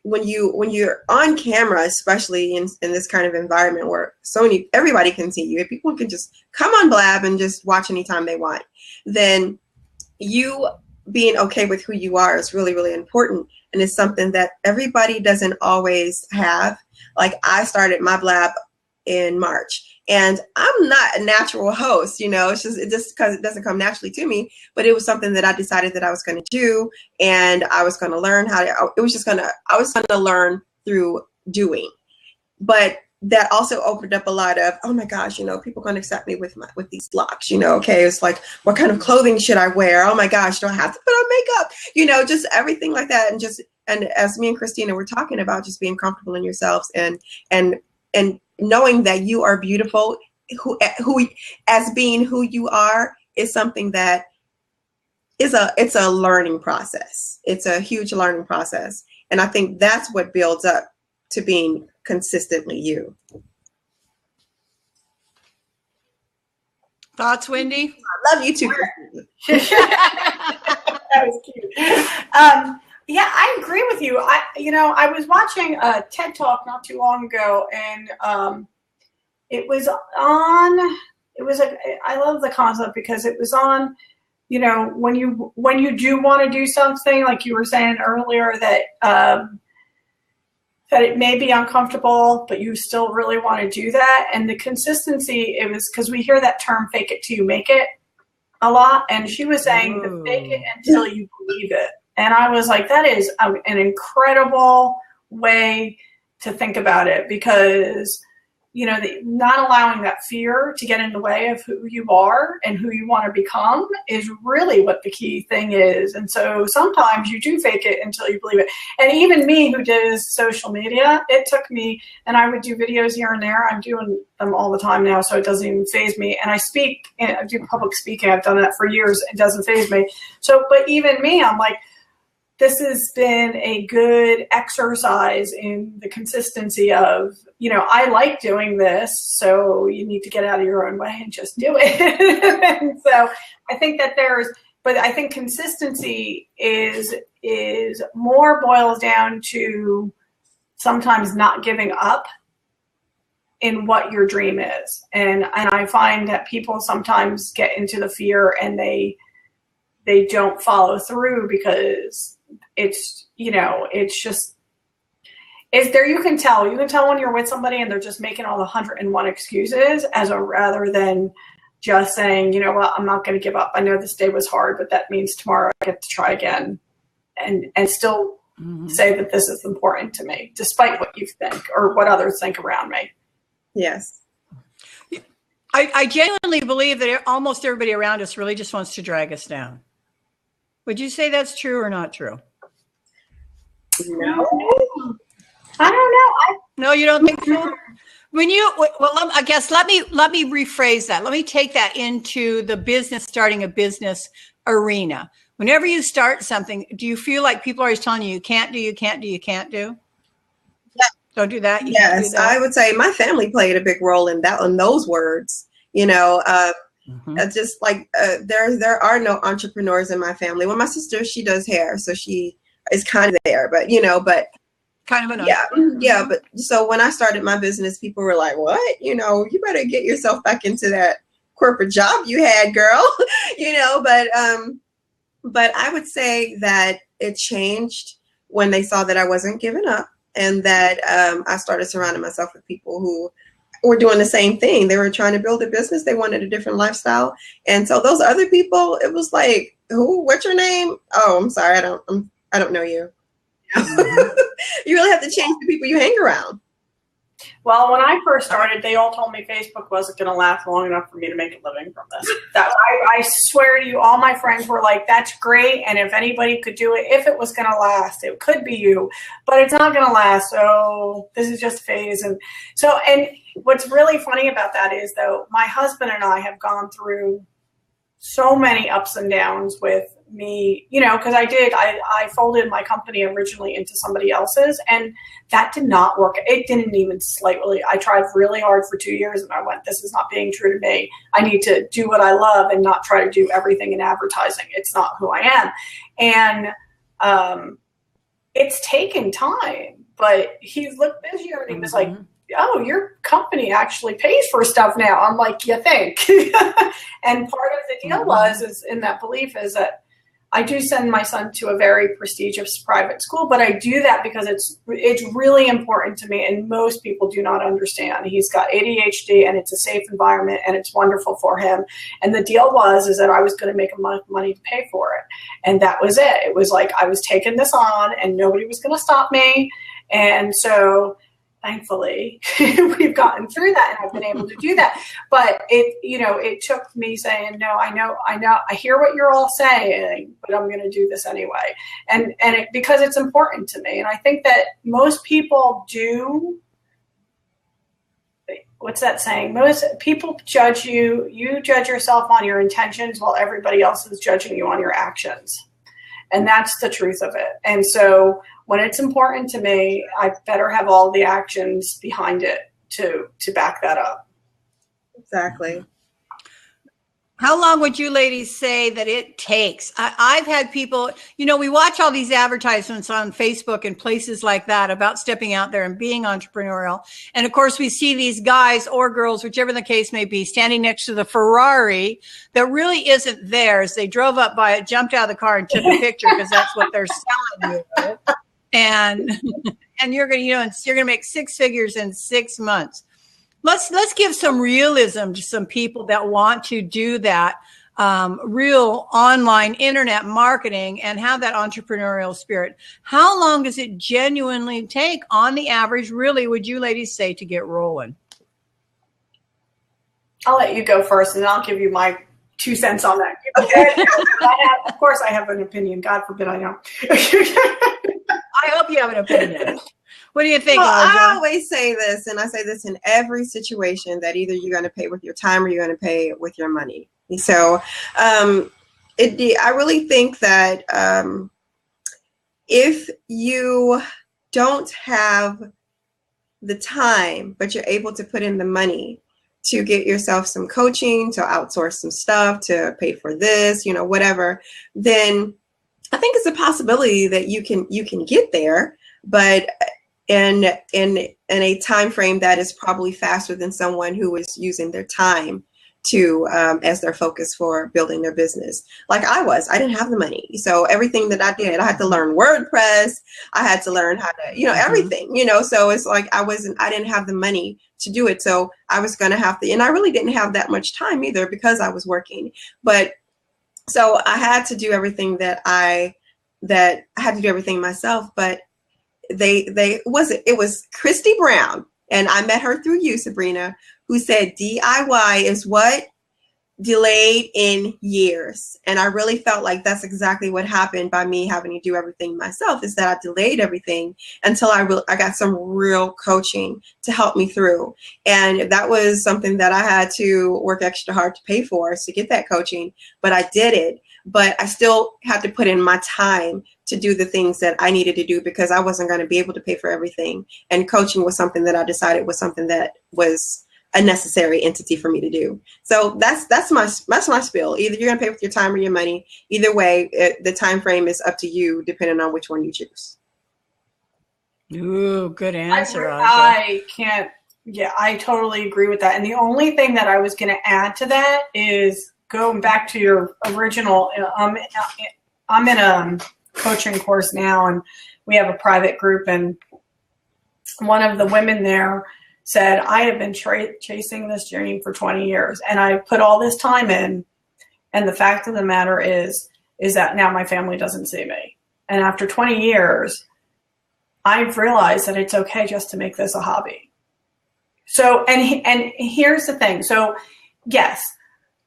[SPEAKER 2] when you're on camera, especially in this kind of environment where everybody can see you, if people can just come on Blab and just watch anytime they want, then you being okay with who you are is really, really important. And it's something that everybody doesn't always have. Like, I started my Blab in March, and I'm not a natural host, you know, it's just because it doesn't come naturally to me, but it was something that I decided that I was going to do. And I was going to learn I was going to learn through doing. But that also opened up a lot of, oh my gosh, you know, people are going to accept me with these locks, you know, okay, it's like, what kind of clothing should I wear? Oh my gosh, do I have to put on makeup? You know, just everything like that. And as me and Christina were talking about, just being comfortable in yourselves and knowing that you are beautiful, who as being who you are is something that it's a learning process. It's a huge learning process. And I think that's what builds up to being consistently you.
[SPEAKER 1] Thoughts, Wendy?
[SPEAKER 2] I love you too.
[SPEAKER 3] That was cute. Yeah, I agree with you. I was watching a TED Talk not too long ago, and I love the concept because it was on, you know, when you do want to do something, like you were saying earlier, that it may be uncomfortable, but you still really want to do that. And the consistency, it was because we hear that term, fake it till you make it, a lot. And she was saying to fake it until you believe it. And I was like, that is an incredible way to think about it, because, you know, not allowing that fear to get in the way of who you are and who you want to become is really what the key thing is. And so sometimes you do fake it until you believe it. And even me, who does social media, it took me, and I would do videos here and there. I'm doing them all the time now, so it doesn't even faze me. And I do public speaking. I've done that for years. It doesn't faze me. So, but even me, I'm like, this has been a good exercise in the consistency of, you know, I like doing this, so you need to get out of your own way and just do it. And so I think that but I think consistency is more boils down to sometimes not giving up in what your dream is. And I find that people sometimes get into the fear and they don't follow through because it's, you know, it's there. You can tell when you're with somebody and they're just making all the 101 excuses rather than just saying, you know what, I'm not going to give up. I know this day was hard, but that means tomorrow I get to try again and still say that this is important to me, despite what you think or what others think around me.
[SPEAKER 2] Yes.
[SPEAKER 1] I genuinely believe that almost everybody around us really just wants to drag us down. Would you say that's true or not true?
[SPEAKER 2] No.
[SPEAKER 3] I don't know.
[SPEAKER 1] No, you don't think so? I guess let me rephrase that. Let me take that into the starting a business arena. Whenever you start something, do you feel like people are always telling you can't do? Yeah. Don't do that.
[SPEAKER 2] Yes, do that? I would say my family played a big role in those words. You know, just like there are no entrepreneurs in my family. Well, my sister, she does hair, so she is kind of there, but
[SPEAKER 1] kind of an
[SPEAKER 2] yeah. But so when I started my business, people were like, "What? You know, you better get yourself back into that corporate job you had, girl. But I would say that it changed when they saw that I wasn't giving up, and that I started surrounding myself with people who were doing the same thing. They were trying to build a business. They wanted a different lifestyle. And so those other people, it was like, who, what's your name? Oh, I'm sorry. I don't know you. You really have to change the people you hang around.
[SPEAKER 3] Well, when I first started, they all told me Facebook wasn't going to last long enough for me to make a living from this. I swear to you, all my friends were like, that's great. And if anybody could do it, if it was going to last, it could be you, but it's not going to last. So this is just a phase. And what's really funny about that is, though, my husband and I have gone through so many ups and downs with me, because I folded my company originally into somebody else's, and that did not work. It didn't even slightly. I tried really hard for 2 years, and I went, this is not being true to me. I need to do what I love and not try to do everything in advertising. It's not who I am. And it's taken time, but he looked busier, and he was like, oh, your company actually pays for stuff now. I'm like, you think? And part of the deal is in that belief is that I do send my son to a very prestigious private school, but I do that because it's really important to me, and most people do not understand. He's got ADHD, and it's a safe environment, and it's wonderful for him. And the deal is that I was going to make enough money to pay for it, and that was it. It was like I was taking this on, and nobody was going to stop me. And so thankfully, we've gotten through that, and I've been able to do that. But it took me saying, no, I know, I hear what you're all saying, but I'm going to do this anyway. And because it's important to me. And I think that most people do. What's that saying? Most people judge you. You judge yourself on your intentions, while everybody else is judging you on your actions. And that's the truth of it. And so when it's important to me, I better have all the actions behind it to back that up.
[SPEAKER 2] Exactly.
[SPEAKER 1] How long would you ladies say that it takes? I've had people, we watch all these advertisements on Facebook and places like that about stepping out there and being entrepreneurial. And of course, we see these guys or girls, whichever the case may be, standing next to the Ferrari that really isn't theirs. They drove up by it, jumped out of the car, and took a picture because that's what they're selling you. And you're going to make six figures in 6 months. Let's give some realism to some people that want to do that real online internet marketing and have that entrepreneurial spirit. How long does it genuinely take on the average, really, would you ladies say, to get rolling?
[SPEAKER 3] I'll let you go first, and I'll give you my 2 cents on that. Okay. Of course, I have an opinion. God forbid I don't.
[SPEAKER 1] I hope you have an opinion. What do you think,
[SPEAKER 2] Well,
[SPEAKER 1] Audra?
[SPEAKER 2] I always say this, and I say this in every situation, that either you're going to pay with your time or you're going to pay with your money. So I really think that if you don't have the time, but you're able to put in the money to get yourself some coaching, to outsource some stuff, to pay for this, whatever, then I think it's a possibility that you can get there, but in a time frame that is probably faster than someone who is using their time to as their focus for building their business. Like I didn't have the money, so everything that I did, I had to learn WordPress. I had to learn how to, everything, So it's like I didn't have the money to do it, so I was going to have to, and I really didn't have that much time either because I was working. But so I had to do everything I had to do everything myself, but it was Christy Brown, and I met her through you, Sabrina, who said DIY is what? Delayed in years. And I really felt like that's exactly what happened by me having to do everything myself, is that I delayed everything until I got some real coaching to help me through. And that was something that I had to work extra hard to pay for, to get that coaching, but I did it. But I still had to put in my time to do the things that I needed to do because I wasn't going to be able to pay for everything. And coaching was something that I decided was something that was a necessary entity for me to do. So that's my spiel. Either you're going to pay with your time or your money. Either way, the time frame is up to you, depending on which one you choose.
[SPEAKER 1] Ooh, good answer.
[SPEAKER 3] I can't Yeah, I totally agree with that. And the only thing that I was going to add to that is going back to your original. I'm in a coaching course now, and we have a private group, and one of the women there said, I have been chasing this dream for 20 years, and I put all this time in, and the fact of the matter is that now my family doesn't see me. And after 20 years, I've realized that it's okay just to make this a hobby. So, and here's the thing. So, yes,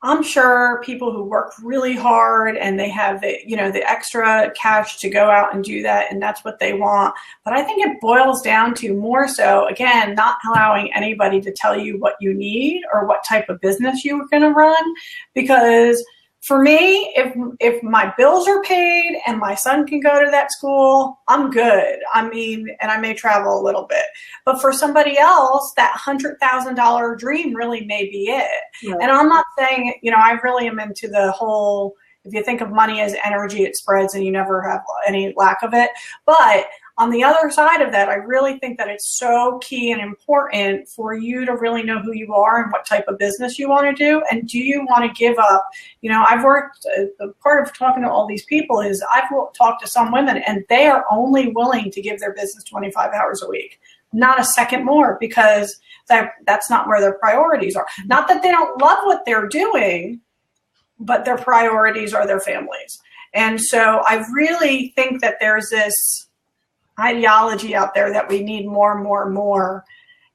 [SPEAKER 3] I'm sure people who work really hard and they have the extra cash to go out and do that, and that's what they want. But I think it boils down to more so, again, not allowing anybody to tell you what you need or what type of business you're going to run. Because for me, if my bills are paid and my son can go to that school, I'm good. I mean, and I may travel a little bit. But for somebody else, that $100,000 dream really may be it. Yeah. And I'm not saying, I really am into the whole, if you think of money as energy, it spreads and you never have any lack of it. But on the other side of that, I really think that it's so key and important for you to really know who you are and what type of business you want to do. And do you want to give up? I've worked, part of talking to all these people is I've talked to some women and they are only willing to give their business 25 hours a week, not a second more, because that's not where their priorities are. Not that they don't love what they're doing, but their priorities are their families. And so I really think that there's this ideology out there that we need more and more and more.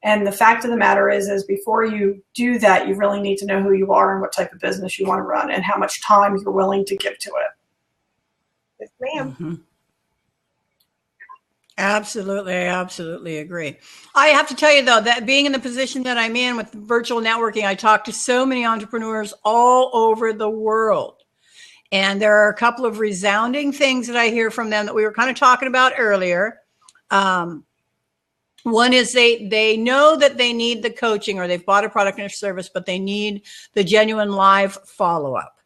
[SPEAKER 3] And the fact of the matter is before you do that, you really need to know who you are and what type of business you want to run and how much time you're willing to give to it.
[SPEAKER 2] Yes, ma'am.
[SPEAKER 1] Mm-hmm. Absolutely. I absolutely agree. I have to tell you, though, that being in the position that I'm in with virtual networking, I talk to so many entrepreneurs all over the world. And there are a couple of resounding things that I hear from them that we were kind of talking about earlier. One is they know that they need the coaching, or they've bought a product or service, but they need the genuine live follow-up.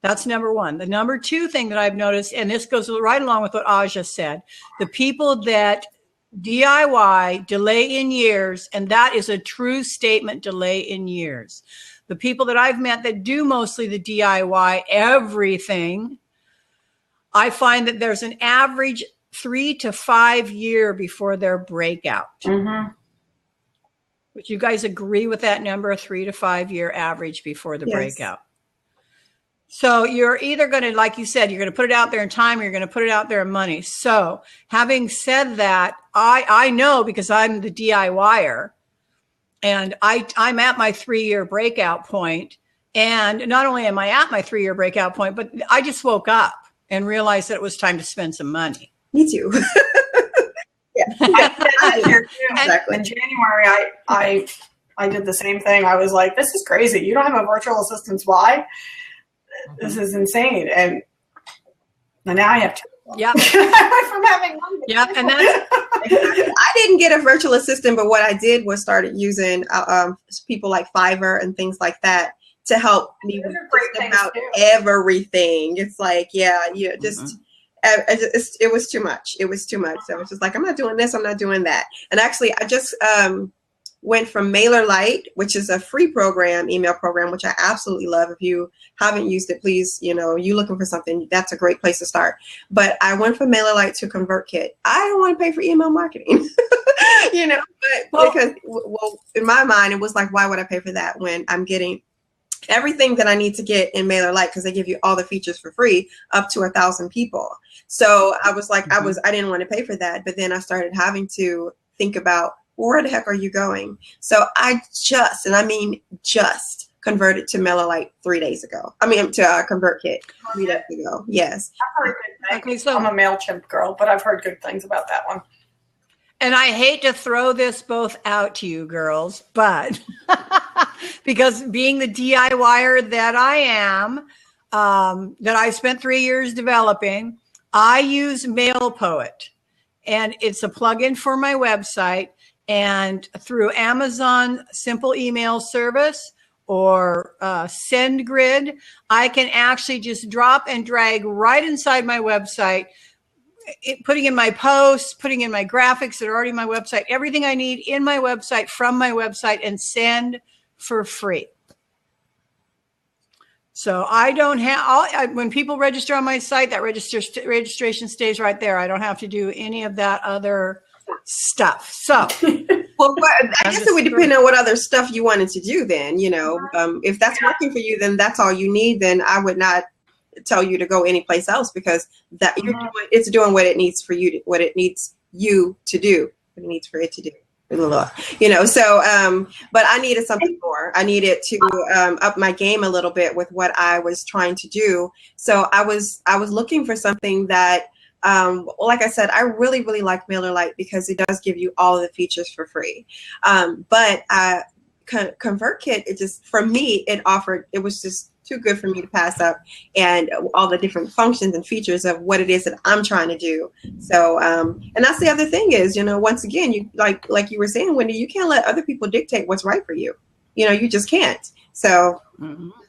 [SPEAKER 1] That's number one. The number two thing that I've noticed, and this goes right along with what Aja said, the people that DIY delay in years, and that is a true statement, delay in years. The people that I've met that do mostly the DIY everything, I find that there's an average 3 to 5 year before their breakout.
[SPEAKER 3] Mm-hmm.
[SPEAKER 1] Would you guys agree with that number, a 3 to 5 year average before the breakout? So you're either going to, like you said, you're going to put it out there in time, or you're going to put it out there in money. So having said that, I know, because I'm the DIYer, and I'm at my 3-year breakout point. And not only am I at my 3-year breakout point, but I just woke up and realized that it was time to spend some money.
[SPEAKER 2] Me too.
[SPEAKER 3] Yeah. Exactly. In January, I did the same thing. I was like, this is crazy. You don't have a virtual assistant. Why? This is insane. And now I have two.
[SPEAKER 1] Yeah.
[SPEAKER 3] From having one.
[SPEAKER 1] Yeah. And that's,
[SPEAKER 2] I didn't get a virtual assistant, but what I did was started using people like Fiverr and things like that to help me with just about everything. It's like, it was too much. It was too much. So it's just like, I'm not doing this. I'm not doing that. And actually, I just went from MailerLite, which is a free program, email program, which I absolutely love. If you haven't used it, please, you looking for something, that's a great place to start. But I went from MailerLite to ConvertKit. I don't want to pay for email marketing, because in my mind, it was like, why would I pay for that when I'm getting everything that I need to get in MailerLite, because they give you all the features for free up to 1,000 people. So I was like, I didn't want to pay for that. But then I started having to think about, where the heck are you going? So I just converted to MailerLite 3 days ago. To ConvertKit 3 days ago. Yes.
[SPEAKER 3] I've heard good things. Okay, so I'm a MailChimp girl, but I've heard good things about that one.
[SPEAKER 1] And I hate to throw this both out to you girls, but because being the DIYer that I am, that I spent 3 years developing, I use MailPoet, and it's a plugin for my website. And through Amazon Simple Email Service or SendGrid, I can actually just drop and drag right inside my website putting in my posts, putting in my graphics that are already on my website, everything I need in my website from my website, and send for free. So I don't have, when people register on my site, that registration stays right there. I don't have to do any of that other stuff. So,
[SPEAKER 2] well, I guess it would depend on what other stuff you wanted to do then, if that's working for you, then that's all you need. Then I would not tell you to go anyplace else, because that it's doing what it needs for you, what it needs you to do, what it needs for it to do. But I needed something more. I needed to up my game a little bit with what I was trying to do. So I was looking for something that, like I said, I really, really like MailerLite because it does give you all of the features for free. But ConvertKit, it just, for me, it was just too good for me to pass up, and all the different functions and features of what it is that I'm trying to do. So, and that's the other thing is, once again, you like you were saying, Wendy, you can't let other people dictate what's right for you. You just can't. So,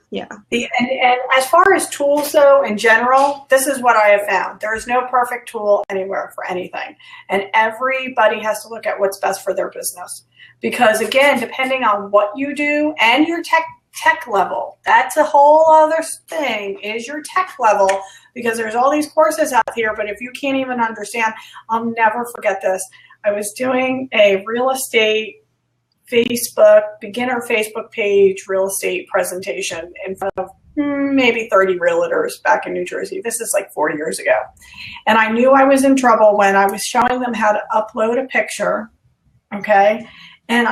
[SPEAKER 2] yeah.
[SPEAKER 3] And as far as tools, though, in general, this is what I have found. There is no perfect tool anywhere for anything. And everybody has to look at what's best for their business. Because, again, depending on what you do and your tech level, that's a whole other thing, is your tech level, because there's all these courses out here, but if you can't even understand, I'll never forget this. I was doing a real estate beginner Facebook page real estate presentation in front of maybe 30 realtors back in New Jersey. This is like 4 years ago. And I knew I was in trouble when I was showing them how to upload a picture, okay? And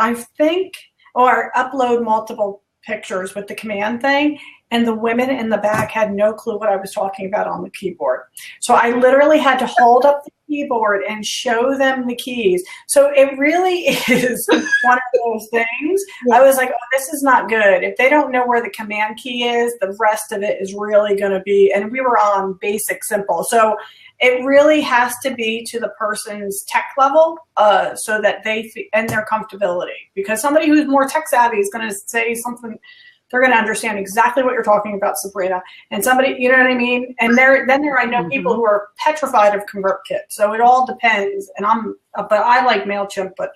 [SPEAKER 3] or upload multiple pictures with the command thing, and the women in the back had no clue what I was talking about on the keyboard. So I literally had to hold up the keyboard and show them the keys. So it really is one of those things. I was like, oh, this is not good. If they don't know where the command key is, the rest of it is really going to be, and we were on basic simple. So it really has to be to the person's tech level, so that and their comfortability. Because somebody who's more tech savvy is going to say something, they're going to understand exactly what you're talking about, Sabrina. And somebody, you know what I mean? And I know people who are petrified of ConvertKit. So it all depends. And but I like MailChimp, but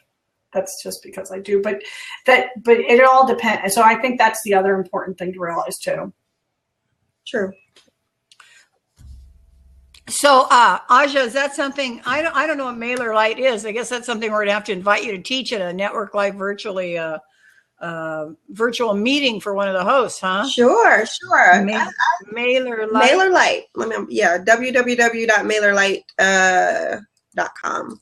[SPEAKER 3] that's just because I do. But it all depends. And so I think that's the other important thing to realize too.
[SPEAKER 2] True.
[SPEAKER 1] So, Aja, is that something, I don't know what MailerLite is. I guess that's something we're going to have to invite you to teach at a Network Live virtual meeting for one of the hosts, huh?
[SPEAKER 2] Sure.
[SPEAKER 1] MailerLite.
[SPEAKER 2] MailerLite. www.mailerlite.com.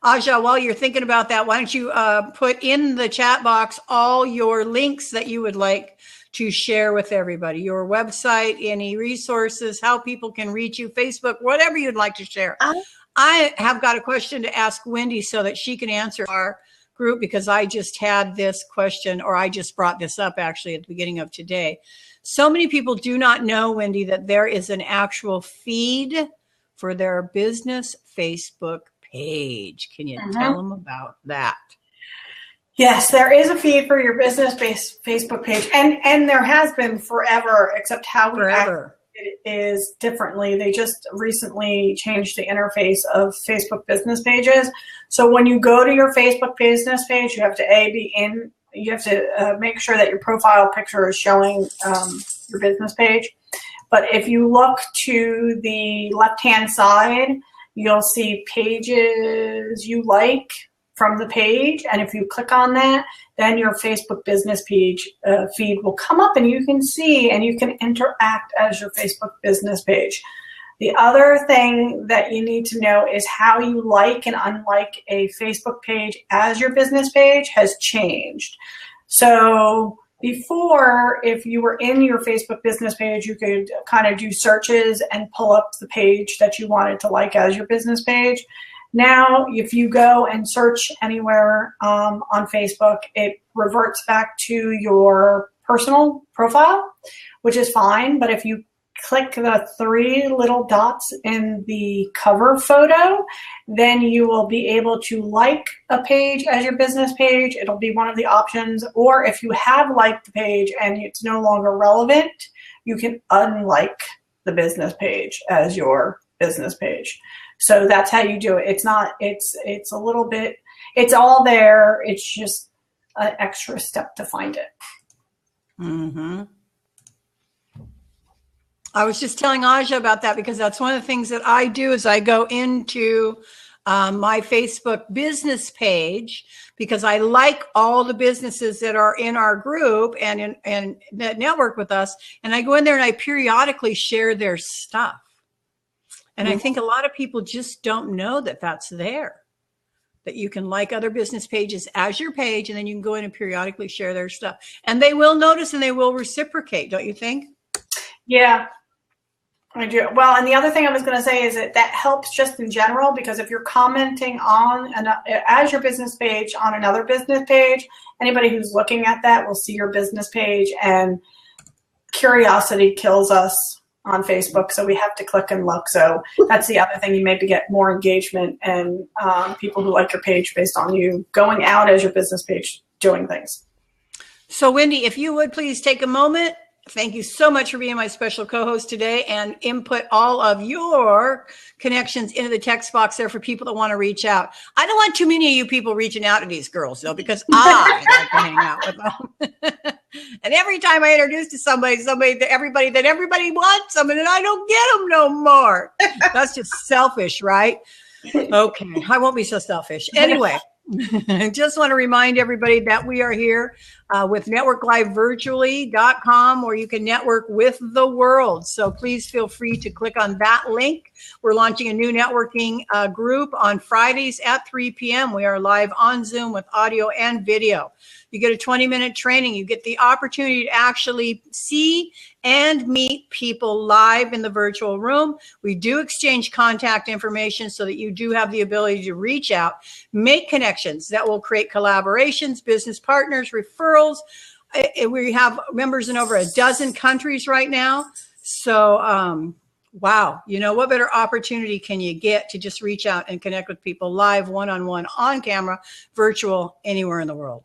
[SPEAKER 1] Aja, while you're thinking about that, why don't you put in the chat box all your links that you would like to share with everybody, your website, any resources, how people can reach you, Facebook, whatever you'd like to share. I have got a question to ask Wendy so that she can answer our group, because I just had this question, or I just brought this up actually at the beginning of today. So many people do not know, Wendy, that there is an actual feed for their business Facebook page. Can you tell them about that?
[SPEAKER 3] Yes, there is a feed for your business-based Facebook page, and there has been forever, except how we act it is differently. They just recently changed the interface of Facebook business pages. So when you go to your Facebook business page, you have to make sure that your profile picture is showing your business page. But if you look to the left-hand side, you'll see pages you like from the page, and if you click on that, then your Facebook business page feed will come up, and you can see and you can interact as your Facebook business page. The other thing that you need to know is how you like and unlike a Facebook page as your business page has changed. So before, if you were in your Facebook business page, you could kind of do searches and pull up the page that you wanted to like as your business page. Now, if you go and search anywhere on Facebook, it reverts back to your personal profile, which is fine. But if you click the 3 little dots in the cover photo, then you will be able to like a page as your business page. It'll be one of the options. Or if you have liked the page and it's no longer relevant, you can unlike the business page as your business page. So that's how you do it. It's not, it's a little bit, it's all there. It's just an extra step to find it.
[SPEAKER 1] Mm-hmm. I was just telling Aja about that because that's one of the things that I do is I go into my Facebook business page because I like all the businesses that are in our group and that network with us. And I go in there and I periodically share their stuff. And I think a lot of people just don't know that that's there, that you can like other business pages as your page, and then you can go in and periodically share their stuff. And they will notice and they will reciprocate, don't you think?
[SPEAKER 3] Yeah, I do. Well, and the other thing I was going to say is that helps just in general, because if you're commenting on as your business page on another business page, anybody who's looking at that will see your business page, and curiosity kills us on Facebook. So we have to click and look. So that's the other thing. You maybe get more engagement and people who like your page based on you going out as your business page doing things.
[SPEAKER 1] So Wendy, if you would please take a moment. Thank you so much for being my special co-host today, and input all of your connections into the text box there for people that want to reach out. I don't want too many of you people reaching out to these girls though, because I like to hang out with them. And every time I introduce to somebody that everybody wants them, and I don't get them no more. That's just selfish, right? Okay, I won't be so selfish. Anyway. I just want to remind everybody that we are here with networklivevirtually.com, where you can network with the world. So please feel free to click on that link. We're launching a new networking group on Fridays at 3 p.m. We are live on Zoom with audio and video. You get a 20-minute training. You get the opportunity to actually see and meet people live in the virtual room. We do exchange contact information so that you do have the ability to reach out, make connections that will create collaborations, business partners, referrals. We have members in over a dozen countries right now. So, wow, you know, what better opportunity can you get to just reach out and connect with people live, one-on-one, on camera, virtual, anywhere in the world.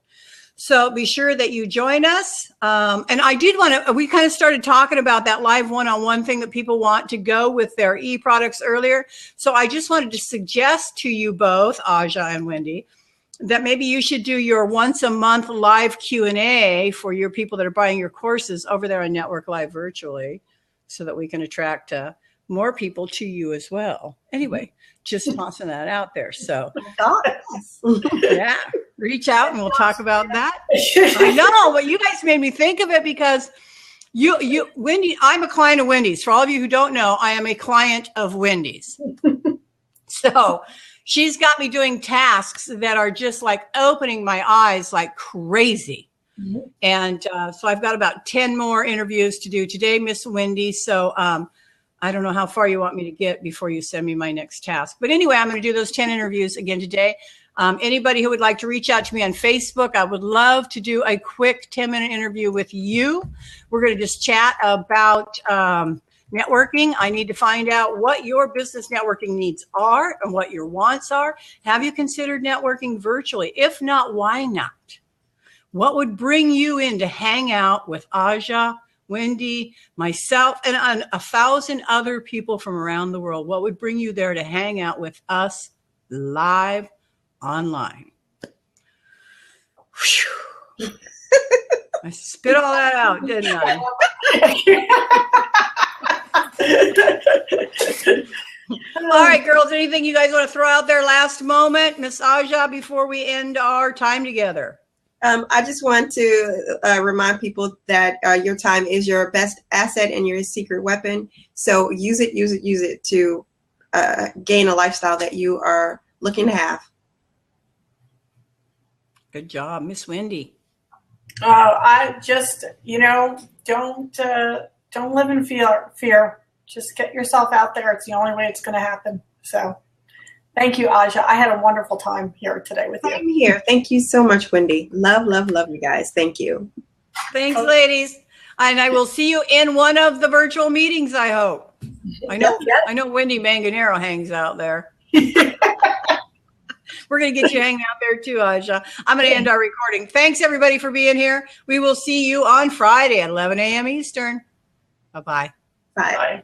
[SPEAKER 1] So be sure that you join us. And I did want to, we kind of started talking about that live one-on-one thing that people want to go with their e-products earlier. So I just wanted to suggest to you both, Aja and Wendy, that maybe you should do your once a month live Q&A for your people that are buying your courses over there on Network Live Virtually, so that we can attract more people to you as well. Anyway, just tossing that out there. So yeah, reach out and we'll talk about that. I know, but you guys made me think of it because Wendy, I'm a client of Wendy's. For all of you who don't know, I am a client of Wendy's. So she's got me doing tasks that are just like opening my eyes like crazy. Mm-hmm. And so I've got about 10 more interviews to do today, Miss Wendy. So I don't know how far you want me to get before you send me my next task. But anyway, I'm going to do those 10 interviews again today. Anybody who would like to reach out to me on Facebook, I would love to do a quick 10-minute interview with you. We're going to just chat about networking. I need to find out what your business networking needs are and what your wants are. Have you considered networking virtually? If not, why not? What would bring you in to hang out with Aja, Wendy, myself, and 1,000 other people from around the world? What would bring you there to hang out with us live online? I spit all that out, didn't I? All right, girls, anything you guys want to throw out there last moment? Miss Aja, before we end our time together.
[SPEAKER 2] I just want to remind people that your time is your best asset and your secret weapon. So use it to gain a lifestyle that you are looking to have.
[SPEAKER 1] Good job, Miss Wendy.
[SPEAKER 3] I just, don't live in fear. Just get yourself out there. It's the only way it's going to happen. So thank you, Aja. I had a wonderful time here today with you.
[SPEAKER 2] I'm here. Thank you so much, Wendy. Love, love, love you guys. Thank you.
[SPEAKER 1] Thanks, ladies. And I will see you in one of the virtual meetings, I hope. I know Wendy Manganero hangs out there. We're going to get you hanging out there too, Aja. I'm going to end our recording. Thanks, everybody, for being here. We will see you on Friday at 11 a.m. Eastern. Bye-bye.
[SPEAKER 2] Bye.
[SPEAKER 3] Bye.